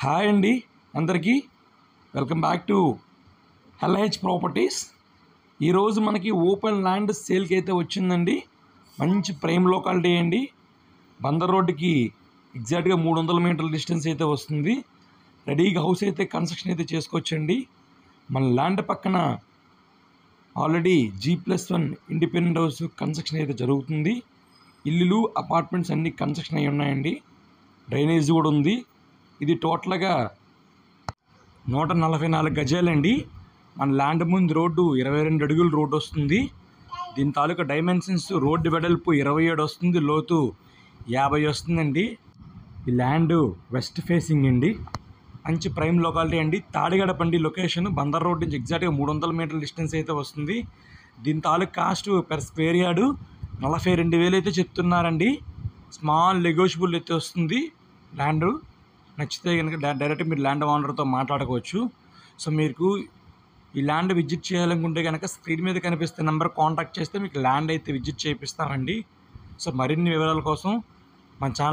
Hi అండి అందరికీ welcome back to LH properties. ఈరోజు మనకి ఓపెన్ ల్యాండ్ సేల్కి అయితే వచ్చిందండి. మంచి ప్రైమ్ లొకాలిటీ అండి. బందర్ రోడ్డుకి ఎగ్జాక్ట్గా 300 మీటర్ల డిస్టెన్స్ అయితే వస్తుంది. రెడీగా హౌస్ అయితే కన్స్ట్రక్షన్ అయితే చేసుకోవచ్చండి. మన ల్యాండ్ పక్కన already G+1 independent house construction అయితే జరుగుతుంది. ఇల్లులు అపార్ట్మెంట్స్ అన్నీ కన్స్ట్రక్షన్ అయి ఉన్నాయండి. డ్రైనేజ్ కూడా ఉంది. ఇది టోటల్గా 144 గజాలండి. మన ల్యాండ్ ముందు రోడ్డు 22 అడుగుల రోడ్డు వస్తుంది. దీని తాలూకా డైమెన్షన్స్ రోడ్డు వెడల్పు 27 వస్తుంది, లోతు 50 వస్తుందండి. ఈ ల్యాండ్ వెస్ట్ ఫేసింగ్ అండి. మంచి ప్రైమ్ లొకాలిటీ అండి. తాడిగడపండి లొకేషన్. బందర్ రోడ్ నుంచి ఎగ్జాక్ట్గా 300 మీటర్ల డిస్టెన్స్ అయితే వస్తుంది. దీని తాలూకా కాస్ట్ పెర్ స్క్వేర్ యార్డు 42,000 అయితే చెప్తున్నారండి. స్మాల్ నెగోషియబుల్ అయితే వస్తుంది. ల్యాండ్ నచ్చితే కనుక డైరెక్ట్ మీరు ల్యాండ్ ఓనర్తో మాట్లాడుకోవచ్చు. సో మీకు ఈ ల్యాండ్ విజిట్ చేయాలనుకుంటే కనుక స్క్రీన్ మీద కనిపిస్తే నెంబర్ కాంటాక్ట్ చేస్తే మీకు ల్యాండ్ అయితే విజిట్ చేయిస్తామండి. సో మరిన్ని వివరాల కోసం మన ఛానల్